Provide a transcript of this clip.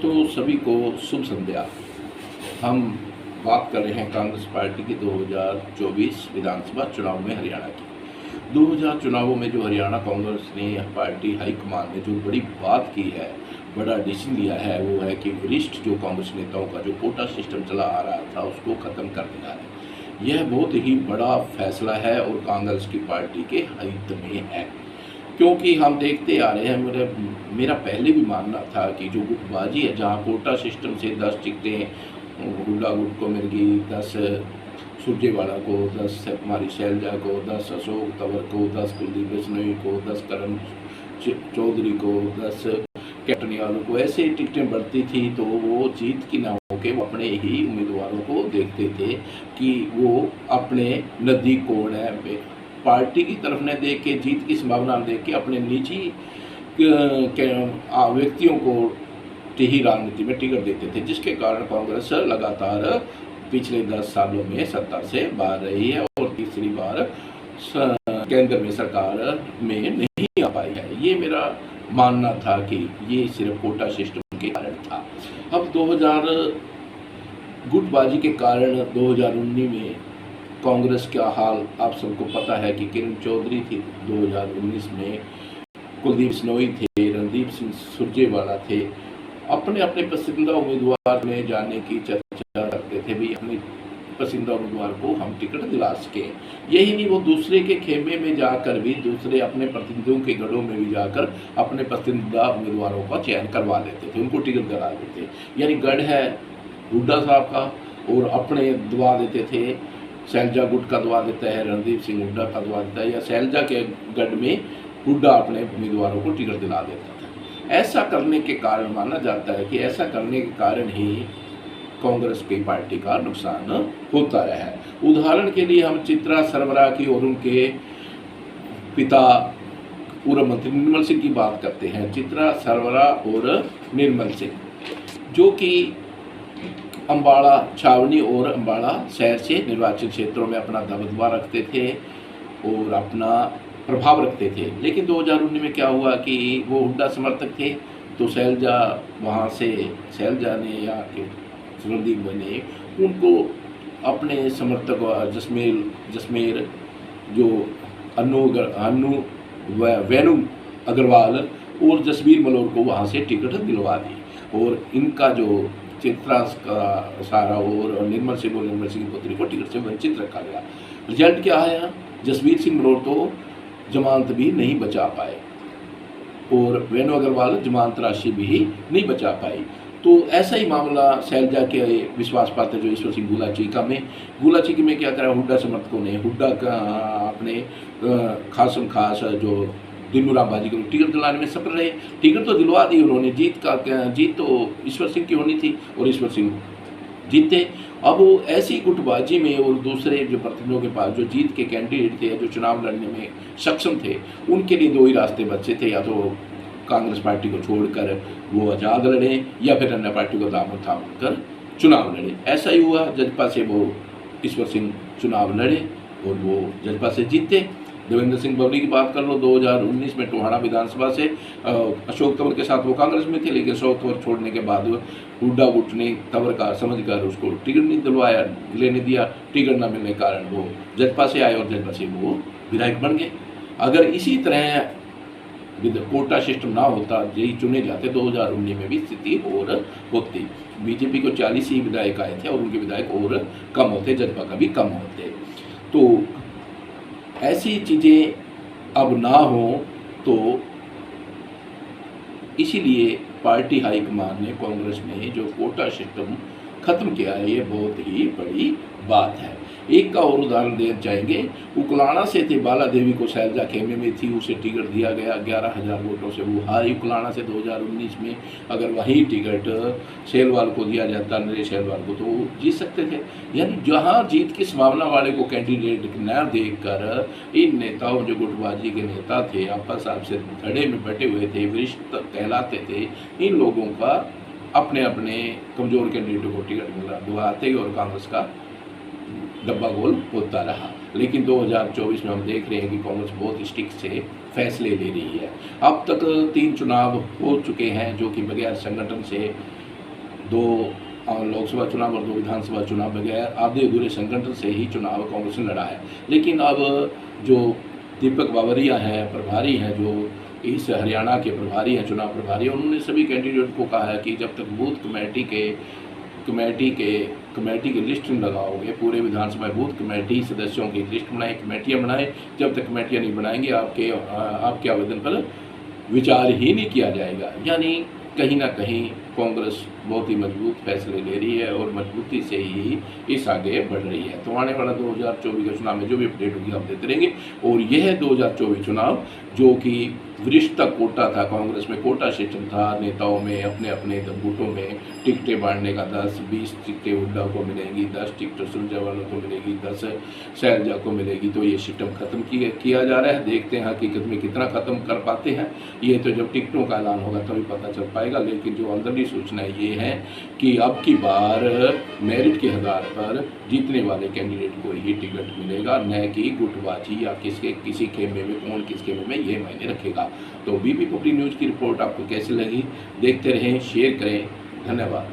दोस्तों सभी को शुभ संध्या। हम बात कर रहे हैं कांग्रेस पार्टी की 2024 विधानसभा चुनाव में हरियाणा की। 2000 चुनावों में जो हरियाणा कांग्रेस ने पार्टी हाईकमान ने जो बड़ी बात की है, बड़ा डिसीजन लिया है, वो है कि वरिष्ठ जो कांग्रेस नेताओं का जो कोटा सिस्टम चला आ रहा था उसको ख़त्म कर दिया है। यह बहुत ही बड़ा फैसला है और कांग्रेस की पार्टी के हित में है, क्योंकि हम देखते आ रहे हैं, मेरा पहले भी मानना था कि जो गुटबाजी है, जहां कोटा सिस्टम से 10 टिकटें हुड्डा गुट को मिल गई, 10 सुरजेवाला को, 10 हमारी शैलजा को, 10 अशोक तंवर को, 10 कुलदीप बिश्नोई को, 10 करण चौधरी को, 10 कैप्टन यादव को, ऐसे टिकटें बढ़ती थी तो वो जीत की ना होकर वो अपने ही उम्मीदवारों को देखते थे कि वो अपने नज़दीक कौन है, पार्टी की तरफ न देख के, जीत की संभावना देख के अपने निजी व्यक्तियों को ही राजनीति में टिकट देते थे, जिसके कारण कांग्रेस लगातार पिछले 10 सालों में सत्ता से बाहर रही है और तीसरी बार केंद्र में सरकार में नहीं आ पाई है। ये मेरा मानना था कि ये सिर्फ कोटा सिस्टम के कारण था। अब 2000 गुटबाजी के कारण 2019 में कांग्रेस का हाल आप सबको पता है कि किरण चौधरी थी 2019 में, कुलदीप बिश्नोई थे, रणदीप सिंह सुरजेवाला थे, अपने अपने पसंदीदा उम्मीदवार में जाने की चर्चा करते थे, भी अपने पसंदीदा उम्मीदवार को हम टिकट दिला सके। यही नहीं, वो दूसरे के खेमे में जाकर भी, दूसरे अपने प्रतिनिधियों के गढ़ों में भी जाकर अपने पसंदीदा उम्मीदवारों का चयन करवा लेते थे, उनको टिकट दिला देते। यानी गढ़ है हुड्डा साहब का और अपने दबा देते थे, शैलजा गुट का दबा देता है, रणदीप सिंह हुड्डा का दबा देता है, या शैलजा के गढ़ में हुड्डा अपने उम्मीदवारों को टिकट दिला देता था। ऐसा करने के कारण माना जाता है कि ऐसा करने के कारण ही कांग्रेस की पार्टी का नुकसान होता रहा है। उदाहरण के लिए हम चित्रा सरवरा की और उनके पिता पूर्व मंत्री निर्मल सिंह की बात करते हैं। चित्रा सरवरा और निर्मल सिंह जो कि अम्बाड़ा छावनी और अम्बाड़ा शहर से निर्वाचन क्षेत्रों में अपना दबदबा रखते थे और अपना प्रभाव रखते थे, लेकिन 2019 में क्या हुआ कि वो हुड्डा समर्थक थे, तो शैलजा वहाँ से शैलजा ने या रणदीप ने उनको अपने समर्थक जसमेर जो अन्नू वेणु अग्रवाल और जसबीर मलोर को वहाँ से टिकट दिलवा दी और इनका जो चित्रा का सारा और निर्मल सिंह की पुत्री को टिकट से वंचित रखा गया। रिजल्ट क्या आया? जसबीर सिंह मलोर तो जमानत भी नहीं बचा पाए और वेणु अग्रवाल जमानत राशि भी नहीं बचा पाई। तो ऐसा ही मामला शैलजा के विश्वास पात्र जो ईश्वर सिंह गुलाचीकी में क्या करा, हुड्डा समर्थकों ने हुड्डा का अपने खासम खास जो दिनूराम बाजी को टिकट दिलाने में सफल रहे। टिकट तो दिलवा दी उन्होंने, जीत तो ईश्वर सिंह की होनी थी और ईश्वर सिंह जीते। अब वो ऐसी गुटबाजी में और दूसरे जो प्रतिनिधियों के पास जो जीत के कैंडिडेट थे, जो चुनाव लड़ने में सक्षम थे, उनके लिए दो ही रास्ते बचे थे, या तो कांग्रेस पार्टी को छोड़कर वो आज़ाद लड़े या फिर अन्य पार्टी को दामन थाम कर चुनाव लड़े। ऐसा ही हुआ, जजपा से वो ईश्वर सिंह चुनाव लड़े और वो जजपा से जीते। देवेंद्र सिंह बबली की बात कर लो, 2019 में टोहाना विधानसभा से अशोक तंवर के साथ वो कांग्रेस में थे, लेकिन अशोक तंवर छोड़ने के बाद हुड्डा गुट ने तंवर का समझकर उसको टिकट नहीं दिलवाया, लेने दिया। टिकट न मिलने के कारण वो जजपा से आए और जजपा से वो विधायक बन गए। अगर इसी तरह कोटा सिस्टम ना होता, यही चुने जाते, 2019 में भी स्थिति और होती। बीजेपी को 40 ही विधायक आए थे और उनके विधायक और कम होते, जजपा का भी कम होते। तो ऐसी चीज़ें अब ना हो, तो इसीलिए पार्टी हाईकमान ने, कांग्रेस ने जो कोटा सिस्टम खत्म किया है, ये बहुत ही बड़ी बात है। एक का और उदाहरण देना चाहेंगे, उकलाना से थे बाला देवी को शैलजा खेमे में थी, उसे टिकट दिया गया 11,000 वोटों से, वो हारी उकलाना से 2019 में। अगर वही टिकट सेलवाल को दिया जाता, नरेश सेलवाल को, तो वो जीत सकते थे। यानी जहाँ जीत की संभावना वाले को कैंडिडेट न देखकर इन नेताओं, जो गुटबाजी के नेता थे, आपस आपसे धड़े में बैठे हुए थे, वरिष्ठ कहलाते थे, इन लोगों का अपने अपने कमज़ोर कैंडिडेटों को टिकट मिला दिलवाते और कांग्रेस का डब्बा गोल होता रहा। लेकिन 2024 में हम देख रहे हैं कि कांग्रेस बहुत स्टिक से फैसले ले रही है। अब तक 3 चुनाव हो चुके हैं जो कि बगैर संगठन से दो लोकसभा चुनाव और 2 विधानसभा चुनाव बगैर आधे अधूरे संगठन से ही चुनाव कांग्रेस ने लड़ा है। लेकिन अब जो दीपक बावरिया हैं, प्रभारी हैं, जो इस हरियाणा के प्रभारी हैं, चुनाव प्रभारी, उन्होंने सभी कैंडिडेट को कहा है कि जब तक बूथ कमेटी की लिस्ट नहीं लगाओगे, पूरे विधानसभा बूथ कमेटी सदस्यों की लिस्ट बनाएं, कमेटियाँ बनाएं। जब तक कमेटियाँ नहीं बनाएंगे आपके आवेदन पर विचार ही नहीं किया जाएगा। यानी कहीं ना कहीं कांग्रेस बहुत ही मजबूत फैसले ले रही है और मजबूती से ही इस आगे बढ़ रही है। तो आने वाला 2024 के चुनाव में जो भी अपडेट होगी हम देते रहेंगे। और यह 2024 चुनाव जो कि वरिष्ठता कोटा था, कांग्रेस में कोटा सिस्टम था, नेताओं में अपने अपने गुटों में टिकटें बांटने का, 10-20 टिकटें हुड्डा को मिलेंगी, 10 टिकटें सुरजेवाला को मिलेगी, 10 शैलजा को मिलेगी। तो ये सिस्टम ख़त्म किया जा रहा है। देखते हैं हकीकत में कितना ख़त्म कर पाते हैं। ये तो जब टिकटों का ऐलान होगा तभी पता चल पाएगा। लेकिन जो अंदरूनी सूचना ये है कि अब की बार मेरिट के आधार पर जीतने वाले कैंडिडेट को ही टिकट मिलेगा, न कि गुटबाजी या किसी खेमे में कौन किस खेमे में, ये मायने रखेगा। तो बीपी पब्लिक न्यूज़ की रिपोर्ट आपको कैसी लगी? देखते रहें, शेयर करें। धन्यवाद।